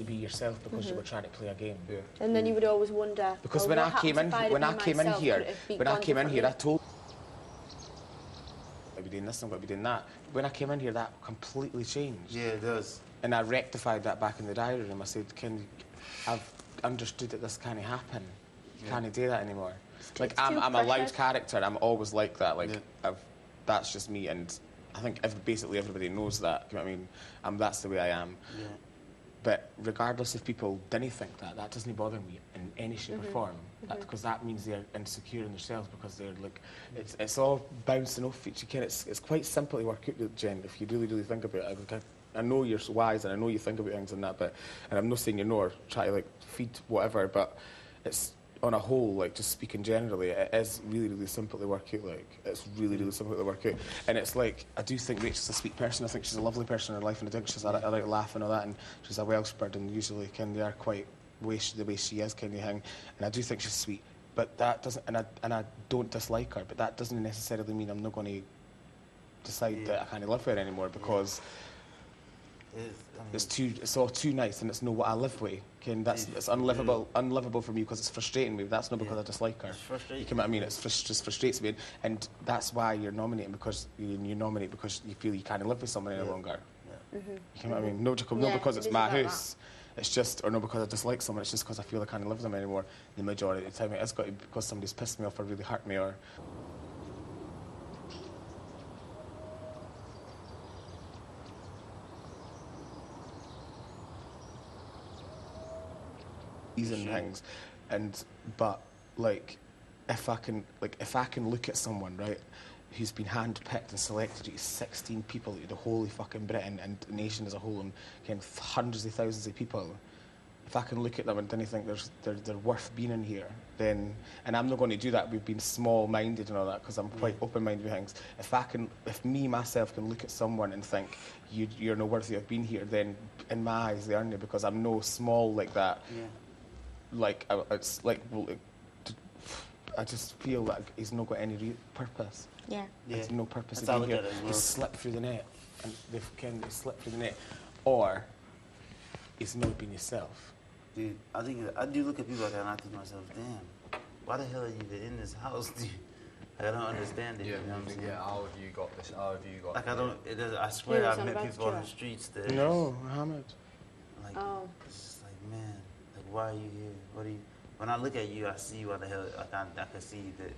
be yourself because you were trying to play a game. Yeah. And then you would always wonder. Because well, when I came in here, I told. I'll be doing this, I'm going to be doing that. When I came in here, that completely changed. Yeah, it does. And I rectified that back in the diary room. I said, I've understood that this can't happen. You can't do that anymore. Like, I'm a loud character. I'm always like that. Like, that's just me. And I think basically everybody knows that. You know what I mean? That's the way I am. Yeah. But regardless if people didn't think that, that doesn't bother me in any shape or form. Because that means they're insecure in themselves because they're like, it's all bouncing off each other. It's quite simple to work out, Jen, if you really, really think about it. I know you're wise and I know you think about things and that, and I'm not saying you're not, or try to like feed whatever, but it's on a whole, like just speaking generally, it is really, really simple to work out. Like it's really, really simple to work out, and it's like I do think Rachel's a sweet person. I think she's a lovely person in her life, and I think she's a like laugh and all that, and she's a Wellspurred, and usually they are quite the way she is kind of thing, and I do think she's sweet. But that doesn't, and I don't dislike her, but that doesn't necessarily mean I'm not going to decide that I can't live with her anymore because. It's all too nice, and it's not what I live with. It's unlivable for me because it's frustrating me. That's not because I dislike her. You know what I mean? It just frustrates me, and that's why you're nominating because you nominate because you feel you can't live with someone any longer. You know what I mean? Not because it's my house. It's just, or not because I dislike someone. It's just because I feel I can't live with them anymore. The majority of the time, it's got to be because somebody's pissed me off or really hurt me or. And things, but like if I can look at someone, right, who's been handpicked and selected to 16 people out of the whole of fucking Britain and the nation as a whole, and hundreds of thousands of people, if I can look at them and then think they're worth being in here, then, and I'm not going to do that. We've been small-minded and all that because I'm quite open-minded with things. If me myself can look at someone and think you're not worthy of being here, then in my eyes they aren't, because I'm no small like that. Like it's like, I just feel like he's not got any purpose. There's no purpose in being here. He's slipped through the net, and they slipped through the net, or he's not being yourself. Dude, I think I do look at people like that, and I think to myself, damn, why the hell are you in this house, dude? Like, I don't understand it. You know what I'm saying? Yeah, how have you got this? How have you got? Like I don't. I swear I've met people on the streets that. No, Mohammed. Like, it's just like, man. Why are you here? What are you? When I look at you, I see what the hell. Like I can see that,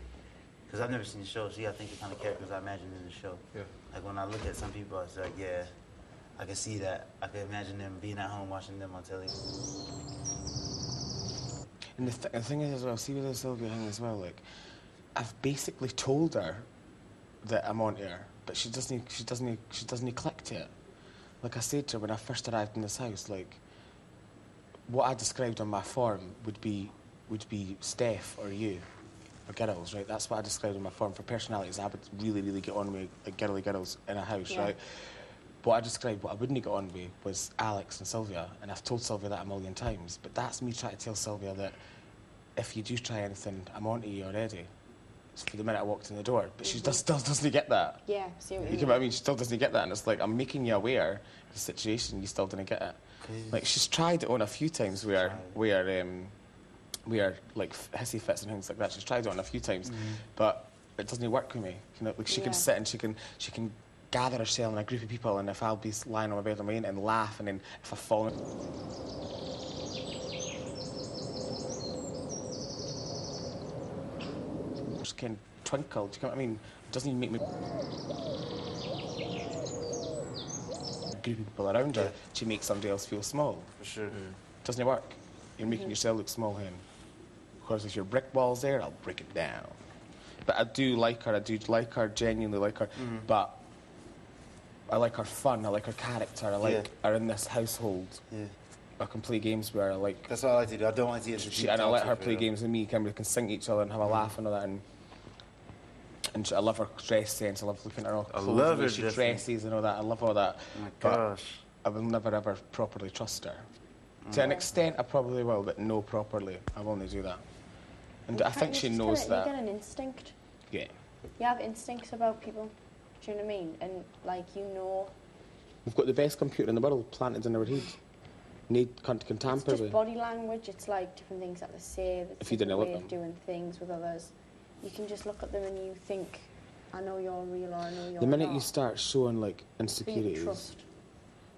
because I've never seen the show. So I think the kind of characters I imagine in the show. Yeah. Like when I look at some people, it's like, yeah, I can see that. I can imagine them being at home watching them on telly. And the thing is as well, see with the Sylvia thing as well. Like, I've basically told her that I'm on her, but she doesn't click to it. Like I said to her when I first arrived in this house, like. What I described on my form would be Steph or you, or girls, right? That's what I described on my form for personalities. I would really, really get on with like girly girls in a house, right? What I described, what I wouldn't get on with was Alex and Sylvia, and I've told Sylvia that a million times. But that's me trying to tell Sylvia that if you do try anything, I'm on to you already. It's for the minute I walked in the door, but she still doesn't get that. Yeah, see what you mean? What I mean? She still doesn't get that, and it's like I'm making you aware of the situation. You still didn't get it. Like she's tried it on a few times where like hissy fits and things like that. She's tried it on a few times, but it doesn't work with me. You know, like she can sit and she can gather herself in a group of people, and if I'll be lying on my bed on my own and laugh, and then if I fall in. She can twinkle. Do you know what I mean? It doesn't even make me. Group of people around her to make somebody else feel small. For sure. Doesn't it work? You're making yourself look small, hen. Because if your brick wall's there, I'll break it down. But I do like her. I do like her. Genuinely like her. But I like her fun. I like her character. I like her in this household. I can play games where I like. That's what I like to do. I don't like to get. And I let her play games with me. We can sing to each other and have a laugh and all that. And I love her dress sense. I love looking at her clothes, I love her she dresses and all that. I love all that. Oh my gosh. I will never ever properly trust her. To an extent, I probably will, but no properly. I will only do that. And I think she knows that. You get an instinct. Yeah. You have instincts about people. Do you know what I mean? And like you know. We've got the best computer in the world planted in our head. contemporary. It's just body language. It's like different things that they say. If you didn't look way them. of doing things with others, you can just look at them and you think, I know you're real or I know you're not. The minute you start showing like Build insecurities, trust.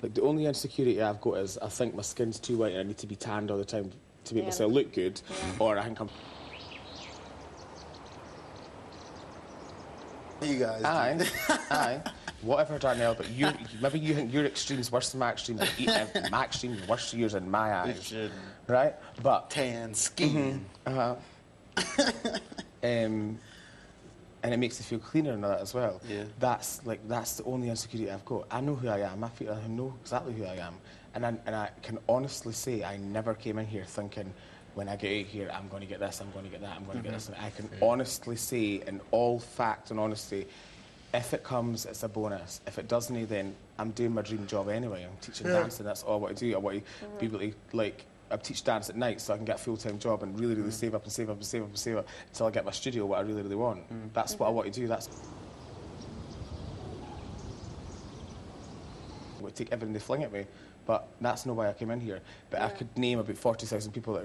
like the only insecurity I've got is I think my skin's too white and I need to be tanned all the time to make Yeah. myself look good, Yeah. or I think I'm. You guys. Aye, aye. Whatever, Darnell, but maybe you think your extreme's worse than my extreme, but my extreme's worse than yours in my eyes. Right? But Tan skin. and it makes you feel cleaner and all that as well. Yeah. That's the only insecurity I've got. I know who I am. I know exactly who I am, and I can honestly say I never came in here thinking, when I get out here, I'm going to get this, I'm going to get that, I'm going to get this. And I can honestly say, in all fact and honesty, if it comes, it's a bonus. If it doesn't, then I'm doing my dream job anyway. I'm teaching dancing. That's all I want to do. I want to be able to, like, I teach dance at night so I can get a full-time job and really, really save up and save up and save up and save up until I get my studio, what I really, really want. That's what I want to do. That's... I would take everything they fling at me, but that's not why I came in here. But I could name about 40,000 people that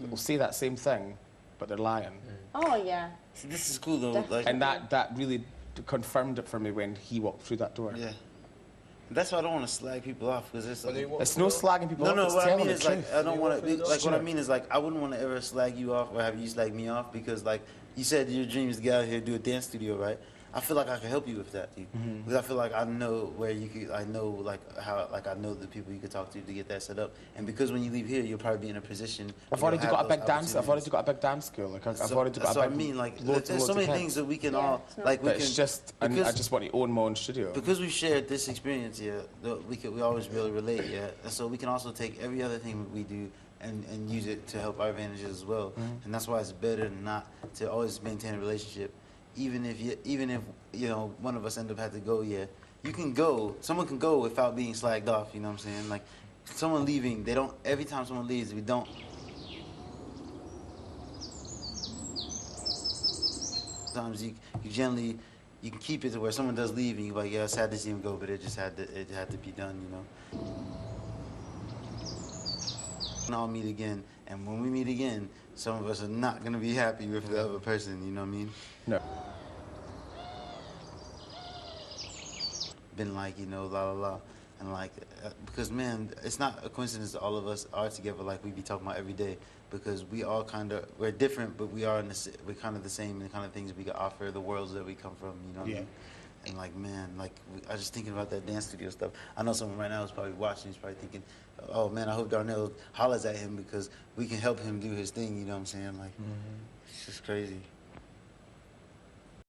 will say that same thing, but they're lying. Oh, yeah. See, this is cool though. Definitely. Like, And that really confirmed it for me when he walked through that door. yeah. That's why I don't want to slag people off because it's like, It's no slagging people off, no. it's What I telling mean the is like truth. I don't want to like what I mean is like I wouldn't want to ever slag you off or have you slag me off because like you said your dream is to get out here and do a dance studio, right? I feel like I can help you with that, dude. Because I feel like I know where you could, I know like how, like I know the people you could talk to get that set up. And because when you leave here, you'll probably be in a position. I've where already you'll got a have big those dance. I've already opportunities. got a big dance school. Like I've already got That's a what big. I mean. Like loads there's and so loads many of things kids. that we can Yeah, all it's not- like. We But can, it's just, I because- just want to own my own studio. because we've shared this experience here, we always really relate, yeah. And so we can also take every other thing we do and use it to help our advantages as well. And that's why it's better not to always maintain a relationship, even if you know one of us end up had to go. Yeah, you can go. Someone can go without being slagged off. You know what I'm saying? Like someone leaving, they don't. Every time someone leaves, we don't. Sometimes you generally. You can keep it to where someone does leave and you're like, yeah, it's sad to see him go, but it had to be done, you know. And I'll meet again, and when we meet again, some of us are not gonna be happy with the other person, you know what I mean? No. Been like, you know, la la la, and like, because man, it's not a coincidence that all of us are together like we be talking about every day, because we all we're different, but we're kind of the same in the kind of things we can offer the worlds that we come from, you know what I mean? And like, man, like, I was just thinking about that dance studio stuff. I know someone right now is probably watching, he's probably thinking, oh man, I hope Darnell hollers at him because we can help him do his thing, you know what I'm saying? Like, it's just crazy.